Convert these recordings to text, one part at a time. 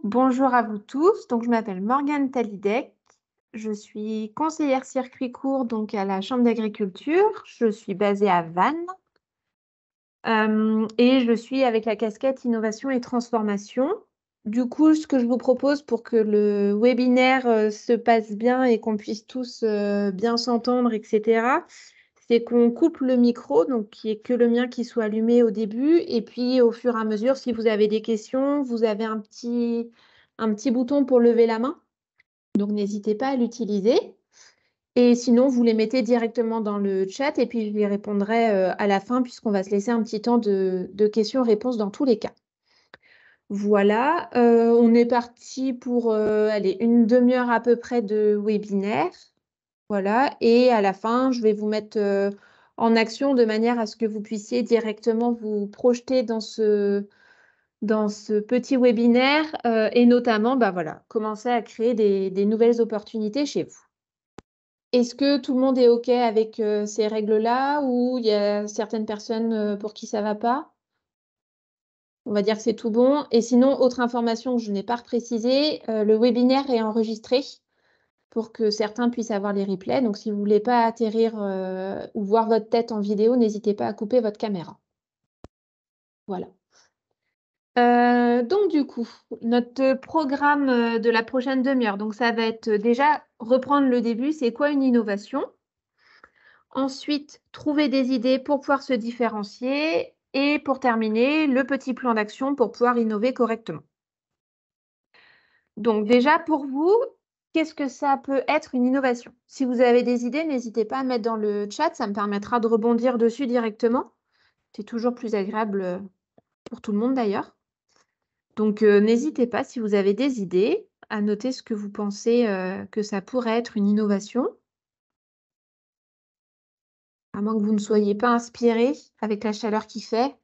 Bonjour à vous tous. Donc, je m'appelle Morgane Talidec. Je suis conseillère circuit court donc à la Chambre d'agriculture. Je suis basée à Vannes et je suis avec la casquette innovation et transformation. Du coup, ce que je vous propose pour que le webinaire se passe bien et qu'on puisse tous bien s'entendre, etc., c'est qu'on coupe le micro, donc qu'il n'y ait que le mien qui soit allumé au début. Et puis, au fur et à mesure, si vous avez des questions, vous avez un petit bouton pour lever la main. Donc, n'hésitez pas à l'utiliser. Et sinon, vous les mettez directement dans le chat et puis je les répondrai à la fin puisqu'on va se laisser un petit temps de questions-réponses dans tous les cas. Voilà, on est parti pour allez, une demi-heure à peu près de webinaire. Voilà, et à la fin, je vais vous mettre en action de manière à ce que vous puissiez directement vous projeter dans ce petit webinaire et notamment voilà, commencer à créer des nouvelles opportunités chez vous. Est-ce que tout le monde est OK avec ces règles-là ou il y a certaines personnes pour qui ça ne va pas? On va dire que c'est tout bon. Et sinon, autre information que je n'ai pas précisée, le webinaire est enregistré pour que certains puissent avoir les replays. Donc, si vous ne voulez pas atterrir ou voir votre tête en vidéo, n'hésitez pas à couper votre caméra. Voilà. Donc, du coup, notre programme de la prochaine demi-heure, donc ça va être déjà reprendre le début, c'est quoi une innovation? Ensuite, trouver des idées pour pouvoir se différencier. Et pour terminer, le petit plan d'action pour pouvoir innover correctement. Donc déjà, pour vous, qu'est-ce que ça peut être une innovation? Si vous avez des idées, n'hésitez pas à mettre dans le chat, ça me permettra de rebondir dessus directement. C'est toujours plus agréable pour tout le monde d'ailleurs. Donc n'hésitez pas, si vous avez des idées, à noter ce que vous pensez que ça pourrait être une innovation. À moins que vous ne soyez pas inspiré avec la chaleur qu'il fait.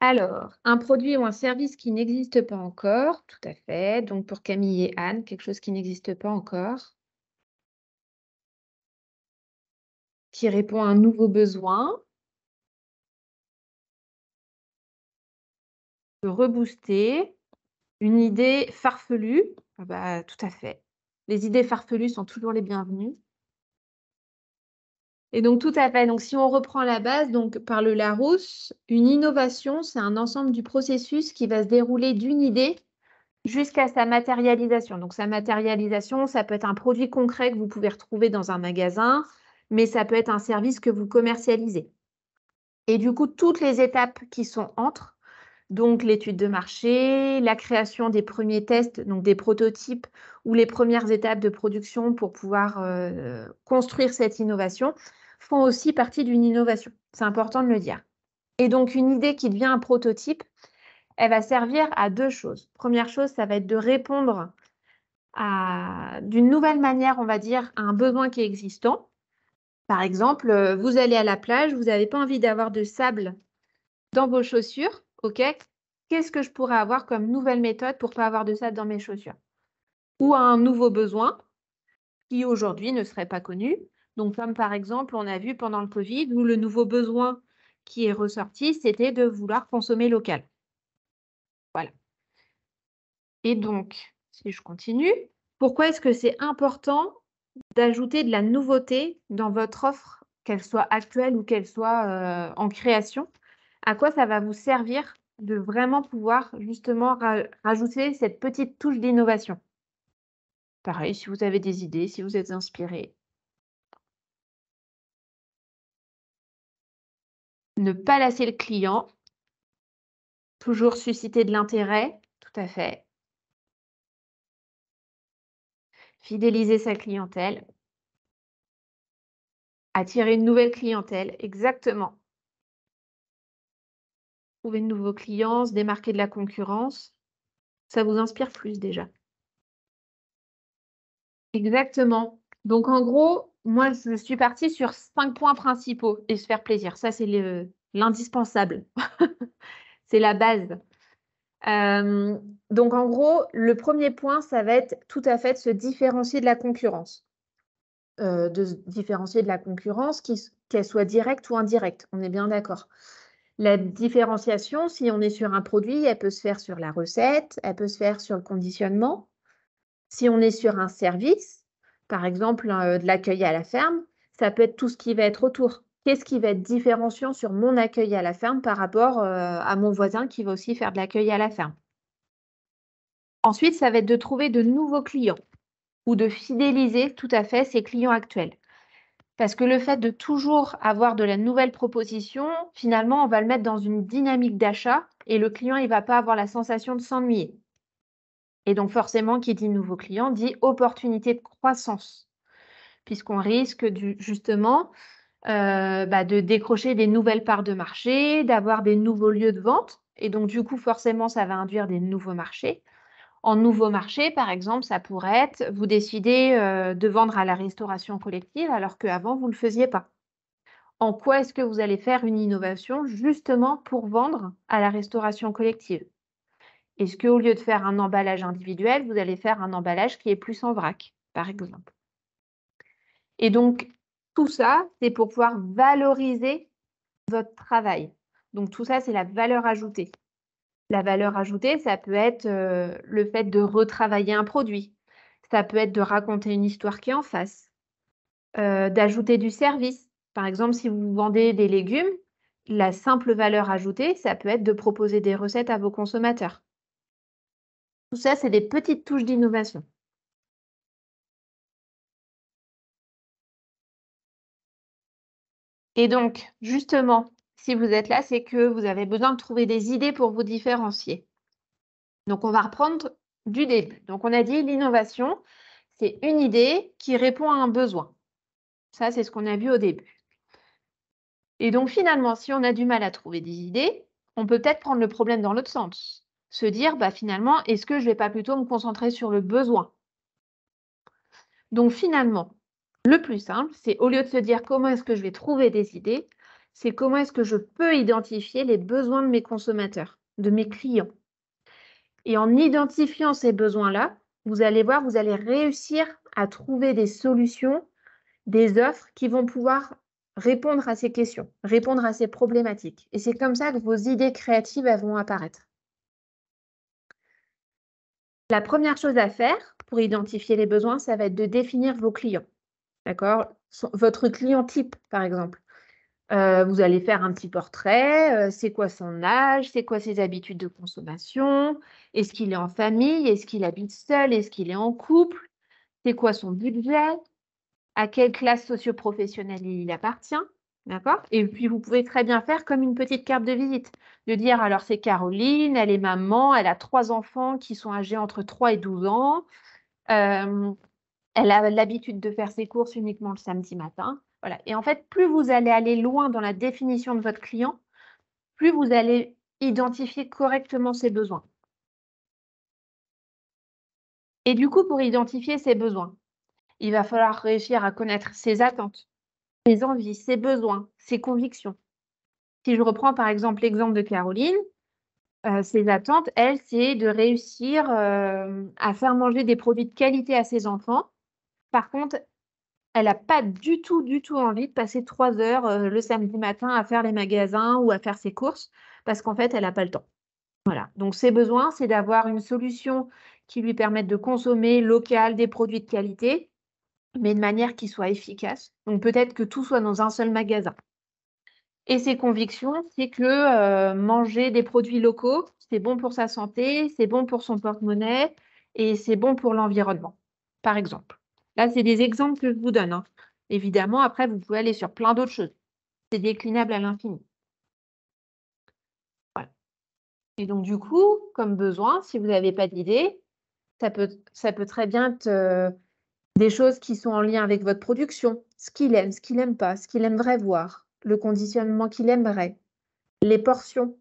Alors, un produit ou un service qui n'existe pas encore, tout à fait. Donc pour Camille et Anne, quelque chose qui n'existe pas encore, qui répond à un nouveau besoin, de rebooster, une idée farfelue. Ah bah, tout à fait. Les idées farfelues sont toujours les bienvenues. Et donc, tout à fait. Donc, si on reprend la base, donc par le Larousse, une innovation, c'est un ensemble du processus qui va se dérouler d'une idée jusqu'à sa matérialisation. Donc, sa matérialisation, ça peut être un produit concret que vous pouvez retrouver dans un magasin, mais ça peut être un service que vous commercialisez. Et du coup, toutes les étapes qui sont entre, donc l'étude de marché, la création des premiers tests, donc des prototypes ou les premières étapes de production pour pouvoir construire cette innovation, font aussi partie d'une innovation. C'est important de le dire. Et donc, une idée qui devient un prototype, elle va servir à deux choses. Première chose, ça va être de répondre d'une nouvelle manière, on va dire, à un besoin qui est existant. Par exemple, vous allez à la plage, vous n'avez pas envie d'avoir de sable dans vos chaussures, ok? Qu'est-ce que je pourrais avoir comme nouvelle méthode pour ne pas avoir de sable dans mes chaussures? Ou un nouveau besoin qui aujourd'hui ne serait pas connu. Donc, comme par exemple, on a vu pendant le Covid où le nouveau besoin qui est ressorti, c'était de vouloir consommer local. Voilà. Et donc, si je continue, pourquoi est-ce que c'est important d'ajouter de la nouveauté dans votre offre, qu'elle soit actuelle ou qu'elle soit en création? À quoi ça va vous servir de vraiment pouvoir justement rajouter cette petite touche d'innovation? Pareil, si vous avez des idées, si vous êtes inspiré. Ne pas lasser le client, toujours susciter de l'intérêt, tout à fait. Fidéliser sa clientèle, attirer une nouvelle clientèle, exactement. Trouver de nouveaux clients, se démarquer de la concurrence, ça vous inspire plus déjà. Exactement. Donc en gros, moi je suis partie sur 5 points principaux et se faire plaisir. Ça, c'est l'indispensable. C'est la base. Donc en gros, le premier point, ça va être tout à fait de se différencier de la concurrence. de se différencier de la concurrence, qu'elle soit directe ou indirecte. On est bien d'accord. La différenciation, si on est sur un produit, elle peut se faire sur la recette, elle peut se faire sur le conditionnement. Si on est sur un service, par exemple, de l'accueil à la ferme, ça peut être tout ce qui va être autour. Qu'est-ce qui va être différenciant sur mon accueil à la ferme par rapport, à mon voisin qui va aussi faire de l'accueil à la ferme? Ensuite, ça va être de trouver de nouveaux clients ou de fidéliser tout à fait ses clients actuels. Parce que le fait de toujours avoir de la nouvelle proposition, finalement, on va le mettre dans une dynamique d'achat et le client, il va pas avoir la sensation de s'ennuyer. Et donc forcément, qui dit nouveau client dit opportunité de croissance, puisqu'on risque justement de décrocher des nouvelles parts de marché, d'avoir des nouveaux lieux de vente. Et donc du coup, forcément, ça va induire des nouveaux marchés. En nouveau marché, par exemple, ça pourrait être, vous décidez de vendre à la restauration collective alors qu'avant, vous ne le faisiez pas. En quoi est-ce que vous allez faire une innovation justement pour vendre à la restauration collective? Est-ce qu'au lieu de faire un emballage individuel, vous allez faire un emballage qui est plus en vrac, par exemple? Et donc, tout ça, c'est pour pouvoir valoriser votre travail. Donc tout ça, c'est la valeur ajoutée. La valeur ajoutée, ça peut être, le fait de retravailler un produit. Ça peut être de raconter une histoire qui est en face, d'ajouter du service. Par exemple, si vous vendez des légumes, la simple valeur ajoutée, ça peut être de proposer des recettes à vos consommateurs. Tout ça, c'est des petites touches d'innovation. Et donc, justement, si vous êtes là, c'est que vous avez besoin de trouver des idées pour vous différencier. Donc, on va reprendre du début. Donc, on a dit l'innovation, c'est une idée qui répond à un besoin. Ça, c'est ce qu'on a vu au début. Et donc, finalement, si on a du mal à trouver des idées, on peut peut-être prendre le problème dans l'autre sens. Se dire, bah, finalement, est-ce que je ne vais pas plutôt me concentrer sur le besoin? Donc, finalement, le plus simple, c'est au lieu de se dire comment est-ce que je vais trouver des idées, c'est comment est-ce que je peux identifier les besoins de mes consommateurs, de mes clients. Et en identifiant ces besoins-là, vous allez voir, vous allez réussir à trouver des solutions, des offres qui vont pouvoir répondre à ces questions, répondre à ces problématiques. Et c'est comme ça que vos idées créatives, elles vont apparaître. La première chose à faire pour identifier les besoins, ça va être de définir vos clients. D'accord? Votre client type, par exemple. Vous allez faire un petit portrait, c'est quoi son âge? C'est quoi ses habitudes de consommation? Est-ce qu'il est en famille? Est-ce qu'il habite seul? Est-ce qu'il est en couple? C'est quoi son budget? À quelle classe socio-professionnelle il appartient? D'accord? Et puis vous pouvez très bien faire comme une petite carte de visite, de dire: «Alors c'est Caroline, elle est maman, elle a 3 enfants qui sont âgés entre 3 et 12 ans, hem, elle a l'habitude de faire ses courses uniquement le samedi matin». Voilà. Et en fait, plus vous allez aller loin dans la définition de votre client, plus vous allez identifier correctement ses besoins. Et du coup, pour identifier ses besoins, il va falloir réussir à connaître ses attentes, ses envies, ses besoins, ses convictions. Si je reprends par exemple l'exemple de Caroline, ses attentes, elle, c'est de réussir, à faire manger des produits de qualité à ses enfants. Par contre, elle a pas du tout envie de passer 3 heures, le samedi matin à faire les magasins ou à faire ses courses parce qu'en fait, elle a pas le temps. Voilà, donc ses besoins, c'est d'avoir une solution qui lui permette de consommer local, des produits de qualité, mais de manière qui soit efficace. Donc peut-être que tout soit dans un seul magasin. Et ses convictions, c'est que, manger des produits locaux, c'est bon pour sa santé, c'est bon pour son porte-monnaie et c'est bon pour l'environnement, par exemple. Là, c'est des exemples que je vous donne, hein. Évidemment, après, vous pouvez aller sur plein d'autres choses. C'est déclinable à l'infini. Voilà. Et donc du coup, comme besoin, si vous n'avez pas d'idée, ça peut très bien être, des choses qui sont en lien avec votre production, ce qu'il aime pas, ce qu'il aimerait voir, le conditionnement qu'il aimerait, les portions.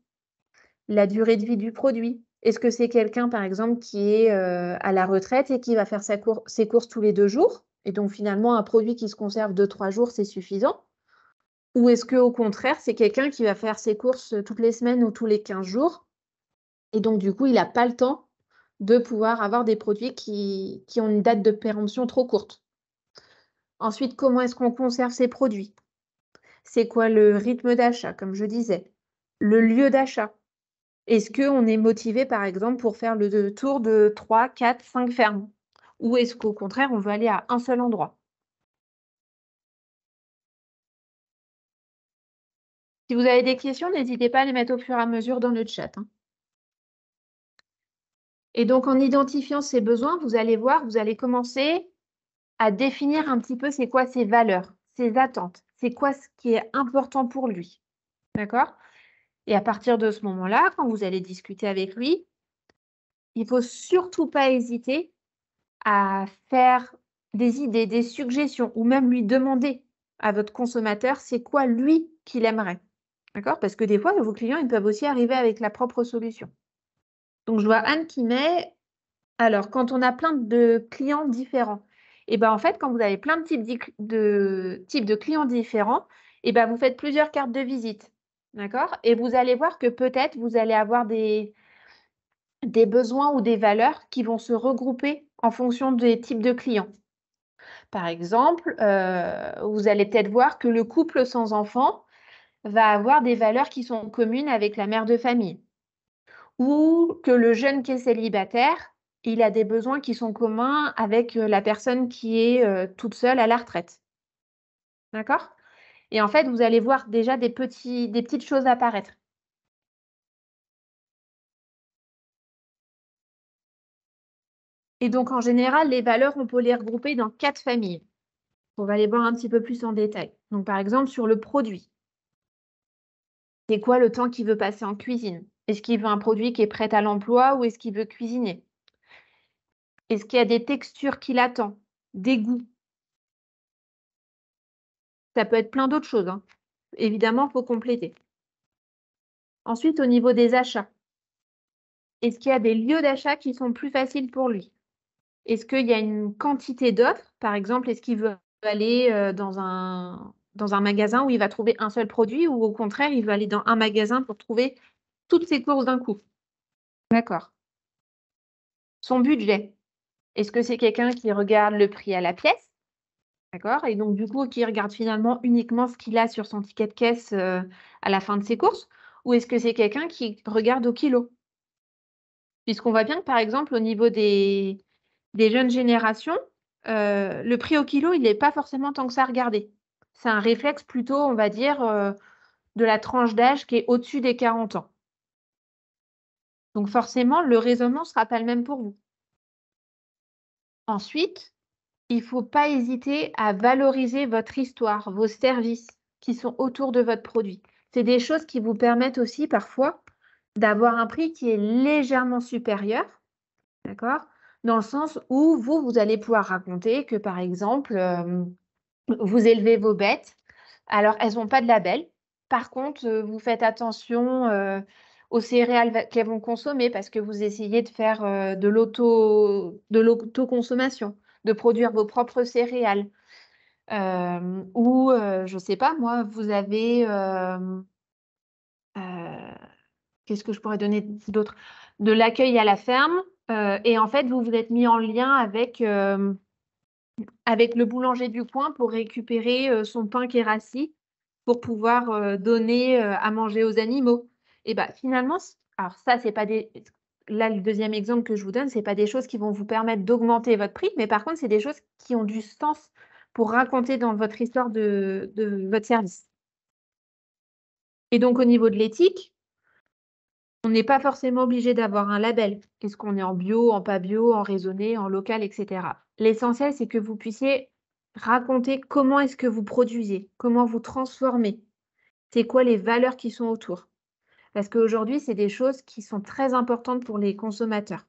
La durée de vie du produit. Est-ce que c'est quelqu'un, par exemple, qui est, à la retraite et qui va faire ses courses tous les 2 jours et donc finalement un produit qui se conserve 2-3 jours, c'est suffisant? Ou est-ce qu'au contraire, c'est quelqu'un qui va faire ses courses, toutes les semaines ou tous les 15 jours et donc du coup, il a pas le temps de pouvoir avoir des produits qui ont une date de péremption trop courte? Ensuite, comment est-ce qu'on conserve ces produits? C'est quoi le rythme d'achat, comme je disais? Le lieu d'achat. Est-ce qu'on est motivé, par exemple, pour faire le tour de 3, 4, 5 fermes? Ou est-ce qu'au contraire, on veut aller à un seul endroit? Si vous avez des questions, n'hésitez pas à les mettre au fur et à mesure dans le chat, hein. Et donc, en identifiant ces besoins, vous allez voir, vous allez commencer à définir un petit peu c'est quoi ses valeurs, ses attentes, c'est quoi ce qui est important pour lui. D'accord? Et à partir de ce moment-là, quand vous allez discuter avec lui, il ne faut surtout pas hésiter à faire des idées, des suggestions ou même lui demander à votre consommateur c'est quoi lui qu'il aimerait. D'accord? Parce que des fois, vos clients, ils peuvent aussi arriver avec la propre solution. Donc, je vois Anne qui met alors, quand on a plein de clients différents, et ben, en fait, quand vous avez plein de types de clients différents, et ben, vous faites plusieurs cartes de visite. D'accord? Et vous allez voir que peut-être vous allez avoir des besoins ou des valeurs qui vont se regrouper en fonction des types de clients. Par exemple, vous allez peut-être voir que le couple sans enfant va avoir des valeurs qui sont communes avec la mère de famille. Ou que le jeune qui est célibataire, il a des besoins qui sont communs avec, la personne qui est, toute seule à la retraite. D'accord? Et en fait, vous allez voir déjà des petites choses apparaître. Et donc en général, les valeurs, on peut les regrouper dans 4 familles. On va les voir un petit peu plus en détail. Donc par exemple, sur le produit. C'est quoi le temps qu'il veut passer en cuisine? Est-ce qu'il veut un produit qui est prêt à l'emploi ou est-ce qu'il veut cuisiner? Est-ce qu'il y a des textures qu'il attend? Des goûts? Ça peut être plein d'autres choses, hein. Évidemment, il faut compléter. Ensuite, au niveau des achats, est-ce qu'il y a des lieux d'achat qui sont plus faciles pour lui? Est-ce qu'il y a une quantité d'offres? Par exemple, est-ce qu'il veut aller, dans un magasin où il va trouver un seul produit ou au contraire, il veut aller dans un magasin pour trouver toutes ses courses d'un coup? D'accord. Son budget, est-ce que c'est quelqu'un qui regarde le prix à la pièce? D'accord, et donc du coup, qui regarde finalement uniquement ce qu'il a sur son ticket de caisse, à la fin de ses courses? Ou est-ce que c'est quelqu'un qui regarde au kilo? Puisqu'on voit bien que, par exemple, au niveau des jeunes générations, le prix au kilo, il n'est pas forcément tant que ça regardé. C'est un réflexe plutôt, on va dire, de la tranche d'âge qui est au-dessus des 40 ans. Donc forcément, le raisonnement ne sera pas le même pour vous. Ensuite, il ne faut pas hésiter à valoriser votre histoire, vos services qui sont autour de votre produit. C'est des choses qui vous permettent aussi parfois d'avoir un prix qui est légèrement supérieur. D'accord? Dans le sens où vous allez pouvoir raconter que, par exemple, vous élevez vos bêtes. Alors, elles ont pas de label. Par contre, vous faites attention, aux céréales qu'elles vont consommer parce que vous essayez de faire, de l'autoconsommation, de produire vos propres céréales. Ou, je sais pas moi, vous avez, qu'est-ce que je pourrais donner d'autre? De l'accueil à la ferme, et en fait, vous vous êtes mis en lien avec le boulanger du coin pour récupérer, son pain qui est rassis, pour pouvoir, donner, à manger aux animaux. Et bah, finalement, alors ça, c'est pas des là, le deuxième exemple que je vous donne, c'est pas des choses qui vont vous permettre d'augmenter votre prix, mais par contre, c'est des choses qui ont du sens pour raconter dans votre histoire de votre service. Et donc au niveau de l'éthique, on n'est pas forcément obligé d'avoir un label. Est-ce qu'on est en bio, en pas bio, en raisonné, en local, et cetera. L'essentiel, c'est que vous puissiez raconter comment est-ce que vous produisez, comment vous transformez, c'est quoi les valeurs qui sont autour. Parce qu'aujourd'hui, c'est des choses qui sont très importantes pour les consommateurs.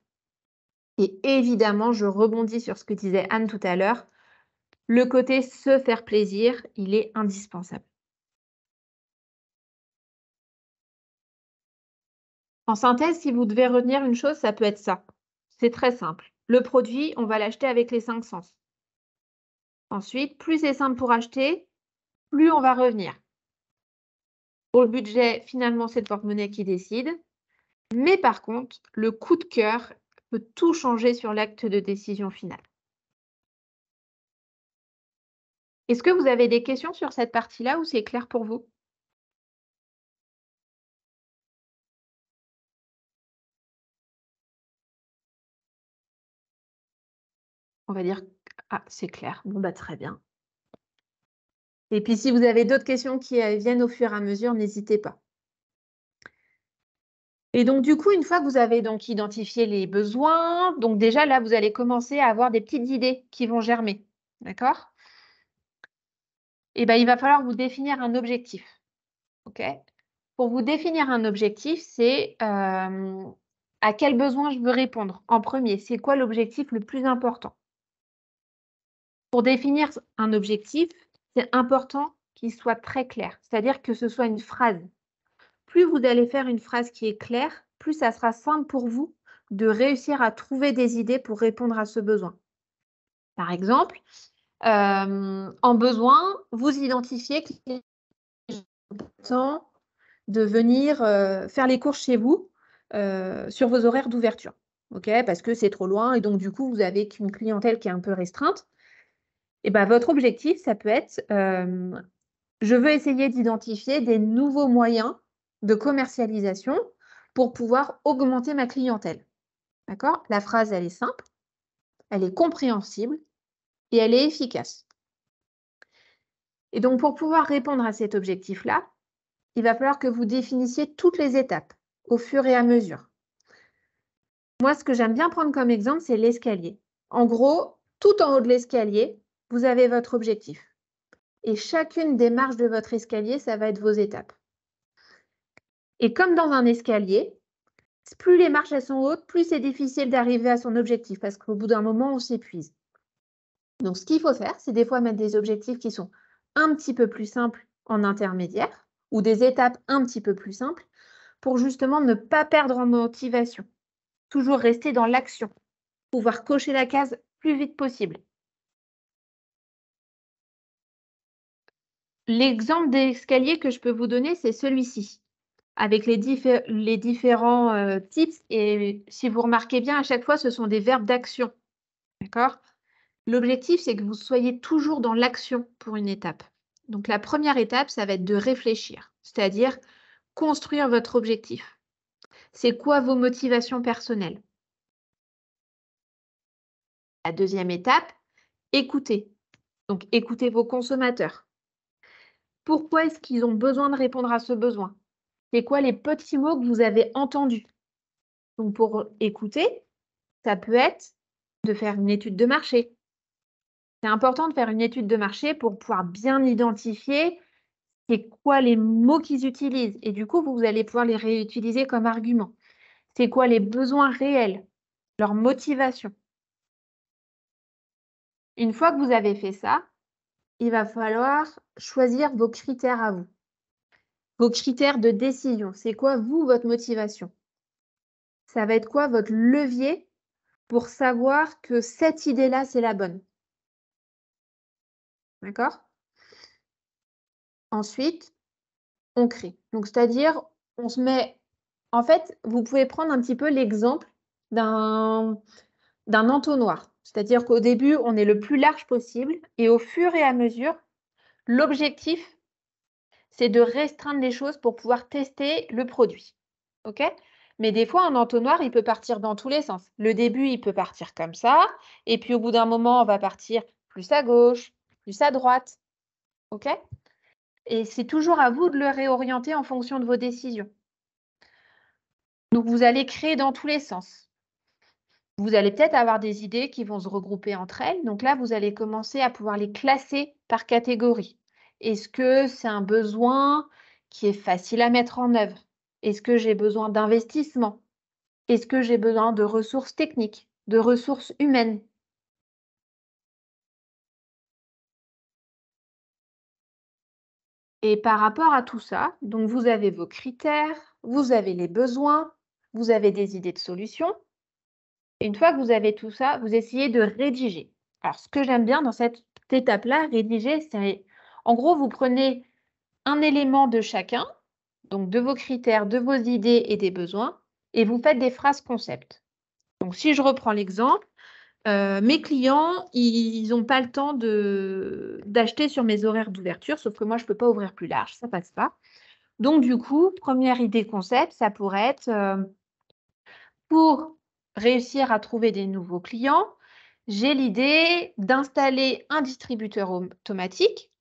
Et évidemment, je rebondis sur ce que disait Anne tout à l'heure, le côté se faire plaisir, il est indispensable. En synthèse, si vous devez retenir une chose, ça peut être ça. C'est très simple. Le produit, on va l'acheter avec les 5 sens. Ensuite, plus c'est simple pour acheter, plus on va revenir. Pour le budget, finalement, c'est le porte-monnaie qui décide. Mais par contre, le coup de cœur peut tout changer sur l'acte de décision finale. Est-ce que vous avez des questions sur cette partie-là ou c'est clair pour vous? On va dire ah, c'est clair. Bon, bah, très bien. Et puis, si vous avez d'autres questions qui viennent au fur et à mesure, n'hésitez pas. Et donc, du coup, une fois que vous avez donc identifié les besoins, donc déjà là, vous allez commencer à avoir des petites idées qui vont germer. D'accord? Et ben, il va falloir vous définir un objectif. OK? Pour vous définir un objectif, c'est à quel besoin je veux répondre en premier. C'est quoi l'objectif le plus important? Pour définir un objectif, c'est important qu'il soit très clair, c'est-à-dire que ce soit une phrase. Plus vous allez faire une phrase qui est claire, plus ça sera simple pour vous de réussir à trouver des idées pour répondre à ce besoin. Par exemple, en besoin, vous identifiez qu'il est important de venir faire les courses chez vous sur vos horaires d'ouverture. OK? Parce que c'est trop loin et donc du coup, vous avez qu'une clientèle qui est un peu restreinte. Et ben, votre objectif, ça peut être, je veux essayer d'identifier des nouveaux moyens de commercialisation pour pouvoir augmenter ma clientèle. D'accord? La phrase, elle est simple, elle est compréhensible et elle est efficace. Et donc, pour pouvoir répondre à cet objectif-là, il va falloir que vous définissiez toutes les étapes au fur et à mesure. Moi, ce que j'aime bien prendre comme exemple, c'est l'escalier. En gros, tout en haut de l'escalier, vous avez votre objectif. Et chacune des marches de votre escalier, ça va être vos étapes. Et comme dans un escalier, plus les marches elles sont hautes, plus c'est difficile d'arriver à son objectif parce qu'au bout d'un moment, on s'épuise. Donc, ce qu'il faut faire, c'est des fois mettre des objectifs qui sont un petit peu plus simples en intermédiaire ou des étapes un petit peu plus simples pour justement ne pas perdre en motivation. Toujours rester dans l'action, pouvoir cocher la case plus vite possible. L'exemple d'escalier que je peux vous donner, c'est celui-ci, avec les différents tips. Et si vous remarquez bien, à chaque fois, ce sont des verbes d'action. D'accord? L'objectif, c'est que vous soyez toujours dans l'action pour une étape. Donc, la première étape, ça va être de réfléchir, c'est-à-dire construire votre objectif. C'est quoi vos motivations personnelles? La deuxième étape, écoutez. Donc, écoutez vos consommateurs. Pourquoi est-ce qu'ils ont besoin de répondre à ce besoin? C'est quoi les petits mots que vous avez entendus? Donc, pour écouter, ça peut être de faire une étude de marché. C'est important de faire une étude de marché pour pouvoir bien identifier c'est quoi les mots qu'ils utilisent. Et du coup, vous allez pouvoir les réutiliser comme argument. C'est quoi les besoins réels, leur motivation. Une fois que vous avez fait ça, il va falloir choisir vos critères à vous. Vos critères de décision. C'est quoi, vous, votre motivation? Ça va être quoi votre levier pour savoir que cette idée-là, c'est la bonne? D'accord? Ensuite, on crée. Donc, c'est-à-dire, on se met. En fait, vous pouvez prendre un petit peu l'exemple d'un entonnoir. C'est-à-dire qu'au début, on est le plus large possible et au fur et à mesure, l'objectif, c'est de restreindre les choses pour pouvoir tester le produit. OK? Mais des fois, un entonnoir, il peut partir dans tous les sens. Le début, il peut partir comme ça et puis au bout d'un moment, on va partir plus à gauche, plus à droite. OK? Et c'est toujours à vous de le réorienter en fonction de vos décisions. Donc, vous allez créer dans tous les sens. Vous allez peut-être avoir des idées qui vont se regrouper entre elles. Donc là, vous allez commencer à pouvoir les classer par catégorie. Est-ce que c'est un besoin qui est facile à mettre en œuvre? Est-ce que j'ai besoin d'investissement? Est-ce que j'ai besoin de ressources techniques, de ressources humaines? Et par rapport à tout ça, donc vous avez vos critères, vous avez les besoins, vous avez des idées de solutions. Et une fois que vous avez tout ça, vous essayez de rédiger. Alors, ce que j'aime bien dans cette étape-là, rédiger, c'est en gros, vous prenez un élément de chacun, donc de vos critères, de vos idées et des besoins, et vous faites des phrases concept. Donc, si je reprends l'exemple, mes clients, ils n'ont pas le temps d'acheter sur mes horaires d'ouverture, sauf que moi, je ne peux pas ouvrir plus large, ça ne passe pas. Donc, du coup, première idée concept, ça pourrait être pour réussir à trouver des nouveaux clients, j'ai l'idée d'installer un distributeur automatique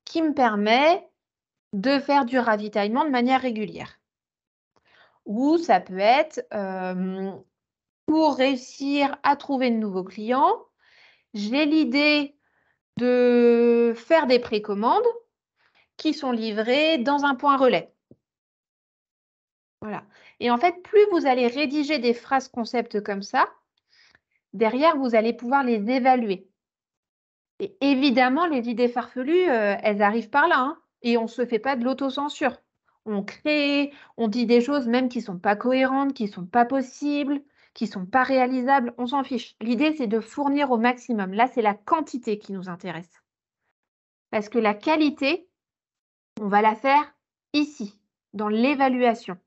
qui me permet de faire du ravitaillement de manière régulière. Ou ça peut être pour réussir à trouver de nouveaux clients, j'ai l'idée de faire des précommandes qui sont livrées dans un point relais. Voilà. Et en fait, plus vous allez rédiger des phrases concept comme ça, derrière, vous allez pouvoir les évaluer. Et évidemment, les idées farfelues, elles arrivent par là, hein, et on ne se fait pas de l'autocensure. On crée, on dit des choses même qui ne sont pas cohérentes, qui ne sont pas possibles, qui ne sont pas réalisables, on s'en fiche. L'idée, c'est de fournir au maximum. Là, c'est la quantité qui nous intéresse. Parce que la qualité, on va la faire ici, dans l'évaluation.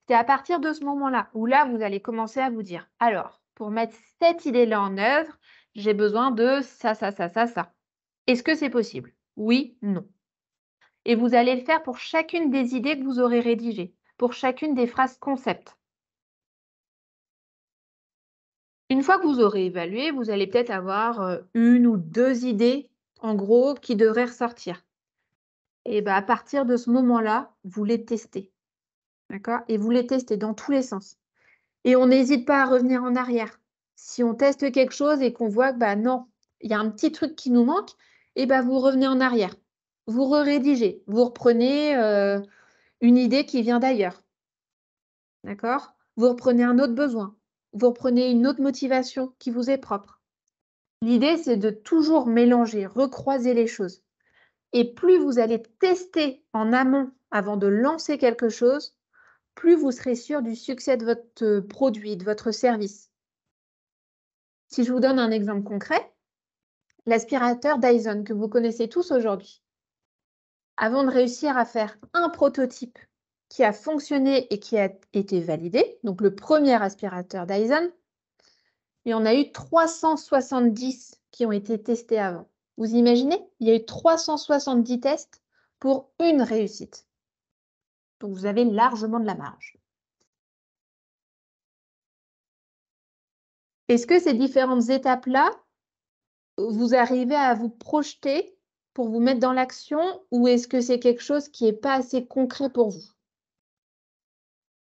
C'est à partir de ce moment-là où là, vous allez commencer à vous dire, alors, pour mettre cette idée-là en œuvre, j'ai besoin de ça, ça, ça, ça, ça. Est-ce que c'est possible? Oui, non. Et vous allez le faire pour chacune des idées que vous aurez rédigées, pour chacune des phrases concept. Une fois que vous aurez évalué, vous allez peut-être avoir une ou deux idées, en gros, qui devraient ressortir. Et bien, à partir de ce moment-là, vous les testez. D'accord? Et vous les testez dans tous les sens. Et on n'hésite pas à revenir en arrière. Si on teste quelque chose et qu'on voit que bah non, il y a un petit truc qui nous manque, et ben vous revenez en arrière. Vous rédigez, vous reprenez une idée qui vient d'ailleurs. D'accord? Vous reprenez un autre besoin. Vous reprenez une autre motivation qui vous est propre. L'idée, c'est de toujours mélanger, recroiser les choses. Et plus vous allez tester en amont avant de lancer quelque chose, plus vous serez sûr du succès de votre produit, de votre service. Si je vous donne un exemple concret, l'aspirateur Dyson que vous connaissez tous aujourd'hui. Avant de réussir à faire un prototype qui a fonctionné et qui a été validé, donc le premier aspirateur Dyson, il y en a eu 370 qui ont été testés avant. Vous imaginez? Il y a eu 370 tests pour une réussite. Donc vous avez largement de la marge. Est-ce que ces différentes étapes-là, vous arrivez à vous projeter pour vous mettre dans l'action ou est-ce que c'est quelque chose qui n'est pas assez concret pour vous?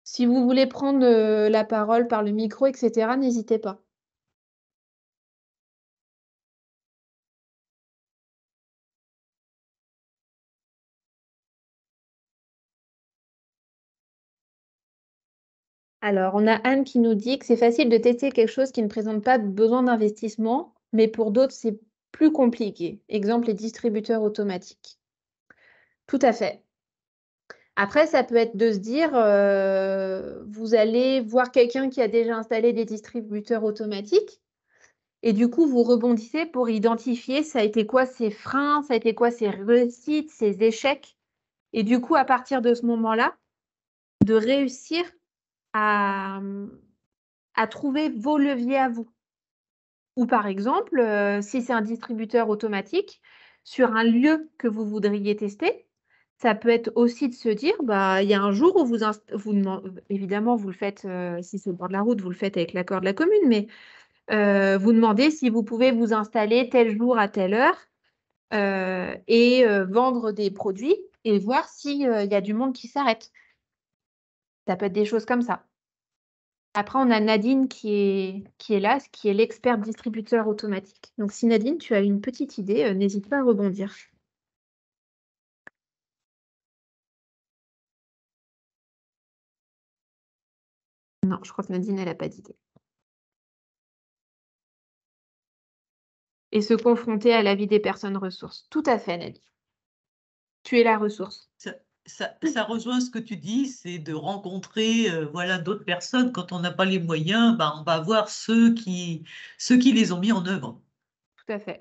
Si vous voulez prendre la parole par le micro, etc., n'hésitez pas. Alors, on a Anne qui nous dit que c'est facile de tester quelque chose qui ne présente pas de besoin d'investissement, mais pour d'autres, c'est plus compliqué. Exemple, les distributeurs automatiques. Tout à fait. Après, ça peut être de se dire, vous allez voir quelqu'un qui a déjà installé des distributeurs automatiques et du coup, vous rebondissez pour identifier ça a été quoi ses freins, ça a été quoi ses réussites, ses échecs. Et du coup, à partir de ce moment-là, de réussir à trouver vos leviers à vous. Ou par exemple, si c'est un distributeur automatique, sur un lieu que vous voudriez tester, ça peut être aussi de se dire, bah, il y a un jour où évidemment, vous le faites, si c'est au bord de la route, vous le faites avec l'accord de la commune, mais vous demandez si vous pouvez vous installer tel jour à telle heure et vendre des produits et voir s'il y a du monde qui s'arrête. Ça peut être des choses comme ça. Après, on a Nadine qui est là, qui est l'expert distributeur automatique. Donc, si Nadine, tu as une petite idée, n'hésite pas à rebondir. Non, je crois que Nadine, elle n'a pas d'idée. Et se confronter à la vie des personnes ressources. Tout à fait, Nadine. Tu es la ressource. Ça rejoint ce que tu dis, c'est de rencontrer voilà, d'autres personnes. Quand on n'a pas les moyens, ben, on va voir ceux qui les ont mis en œuvre. Tout à fait.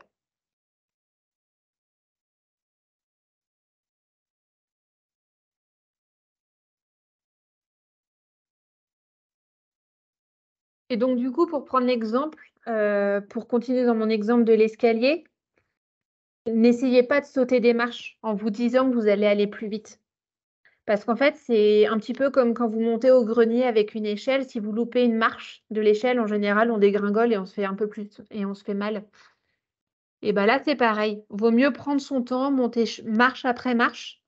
Et donc, du coup, pour prendre l'exemple, pour continuer dans mon exemple de l'escalier, n'essayez pas de sauter des marches en vous disant que vous allez aller plus vite. Parce qu'en fait, c'est un petit peu comme quand vous montez au grenier avec une échelle. Si vous loupez une marche de l'échelle, en général, on dégringole et on se fait un peu plus et on se fait mal. Et ben là, c'est pareil. Vaut mieux prendre son temps, monter marche après marche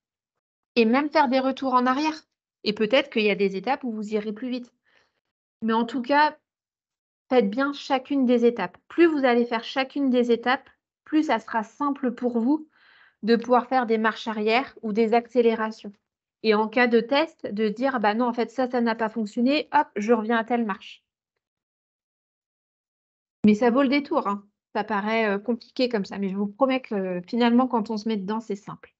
et même faire des retours en arrière. Et peut-être qu'il y a des étapes où vous irez plus vite. Mais en tout cas, faites bien chacune des étapes. Plus vous allez faire chacune des étapes, plus ça sera simple pour vous de pouvoir faire des marches arrière ou des accélérations. Et en cas de test, de dire: «Bah non, en fait, ça n'a pas fonctionné, hop, je reviens à telle marche». Mais ça vaut le détour, hein. Ça paraît, compliqué comme ça, mais je vous promets que finalement, quand on se met dedans, c'est simple.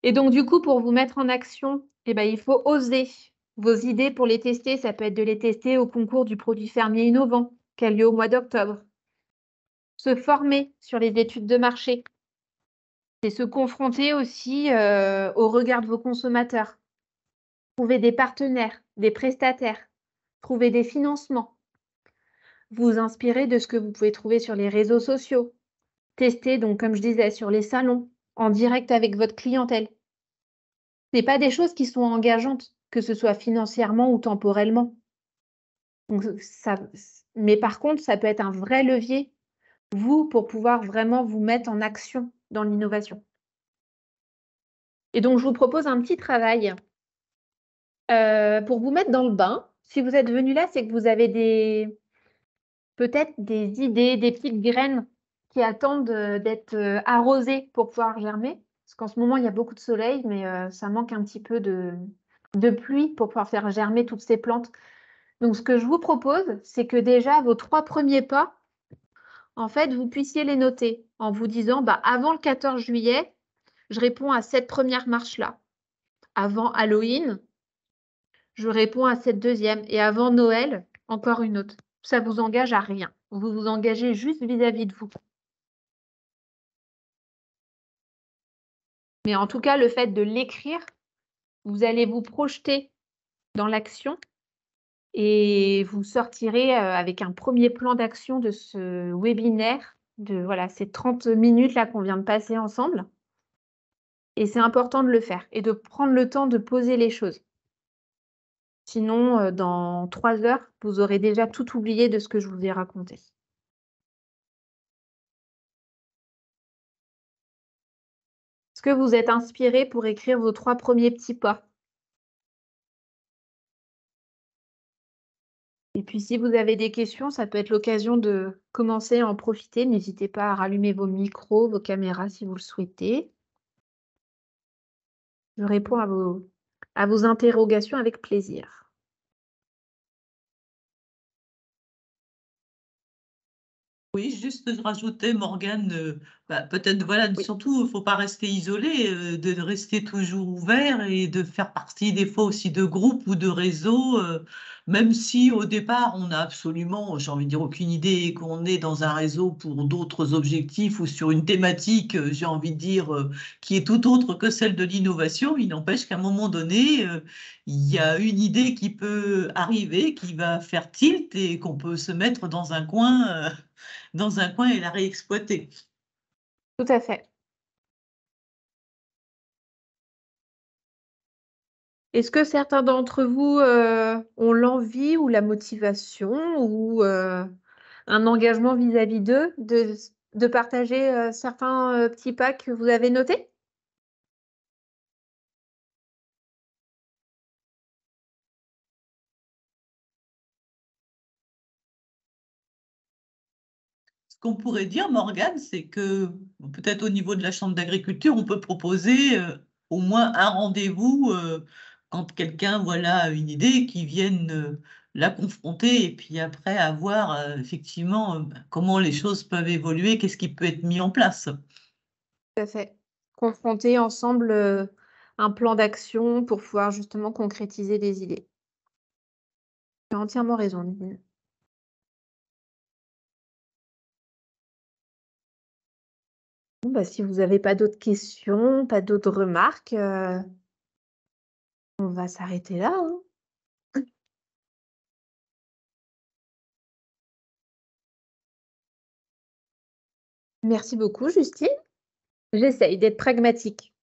Et donc du coup, pour vous mettre en action, eh ben, il faut oser. Vos idées pour les tester, ça peut être de les tester au concours du produit fermier innovant qui a lieu au mois d'octobre. Se former sur les études de marché. C'est se confronter aussi, au regard de vos consommateurs. Trouver des partenaires, des prestataires, trouver des financements. Vous inspirer de ce que vous pouvez trouver sur les réseaux sociaux. Tester donc, comme je disais, sur les salons, en direct avec votre clientèle. C'est pas des choses qui sont engageantes, que ce soit financièrement ou temporellement. Donc ça mais par contre, ça peut être un vrai levier, vous, pour pouvoir vraiment vous mettre en action dans l'innovation. Et donc je vous propose un petit travail, pour vous mettre dans le bain. Si vous êtes venu là, c'est que vous avez peut-être des idées, des petites graines qui attendent, d'être, arrosées pour pouvoir germer. Parce qu'en ce moment, il y a beaucoup de soleil, mais ça manque un petit peu de pluie pour pouvoir faire germer toutes ces plantes. Donc ce que je vous propose, c'est que déjà vos 3 premiers pas, en fait, vous puissiez les noter en vous disant: «Bah, avant le 14 juillet, je réponds à cette première marche-là. Avant Halloween, je réponds à cette deuxième et avant Noël, encore une autre». Ça vous engage à rien. Vous vous engagez juste vis-à-vis de vous. Mais en tout cas, le fait de l'écrire, vous allez vous projeter dans l'action et vous sortirez, avec un premier plan d'action de ce webinaire, de voilà, ces 30 minutes là qu'on vient de passer ensemble. Et c'est important de le faire et de prendre le temps de poser les choses. Sinon, dans 3 heures, vous aurez déjà tout oublié de ce que je vous ai raconté. Est-ce que vous êtes inspiré pour écrire vos 3 premiers petits pas? Et puis si vous avez des questions, ça peut être l'occasion de commencer à en profiter. N'hésitez pas à rallumer vos micros, vos caméras si vous le souhaitez. Je réponds à vos interrogations avec plaisir. Oui, juste je rajoutais Morgane, bah, peut-être voilà, Oui, surtout, il ne faut pas rester isolé, de rester toujours ouvert et de faire partie des fois aussi de groupes ou de réseaux, même si au départ on n'a absolument, j'ai envie de dire, aucune idée qu'on est dans un réseau pour d'autres objectifs ou sur une thématique, j'ai envie de dire, qui est tout autre que celle de l'innovation. Il n'empêche qu'à un moment donné, il y a une idée qui peut arriver, qui va faire tilt et qu'on peut se mettre dans un coin et la réexploiter. tout à fait. Est-ce que certains d'entre vous, ont l'envie ou la motivation ou, un engagement vis-à-vis d'eux, de partager, certains, petits pas que vous avez notés? Ce qu'on pourrait dire, Morgane, c'est que peut-être au niveau de la Chambre d'agriculture, on peut proposer au moins un rendez-vous quand quelqu'un voilà, a une idée, qui vienne la confronter et puis après à voir effectivement comment les choses peuvent évoluer, qu'est-ce qui peut être mis en place. Tout à fait. Confronter ensemble, un plan d'action pour pouvoir justement concrétiser des idées. Tu as entièrement raison, Nadine. Bon, bah, si vous avez pas d'autres questions, pas d'autres remarques, on va s'arrêter là, hein. Merci beaucoup, Justine. J'essaye d'être pragmatique.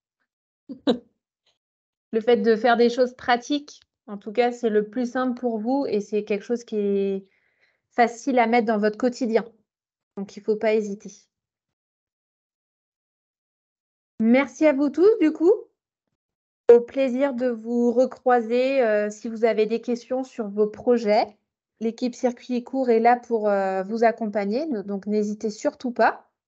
Le fait de faire des choses pratiques, en tout cas, c'est le plus simple pour vous et c'est quelque chose qui est facile à mettre dans votre quotidien. Donc, il ne faut pas hésiter. Merci à vous tous, du coup. Au plaisir de vous recroiser si vous avez des questions sur vos projets. L'équipe Circuit Court est là pour vous accompagner, donc n'hésitez surtout pas.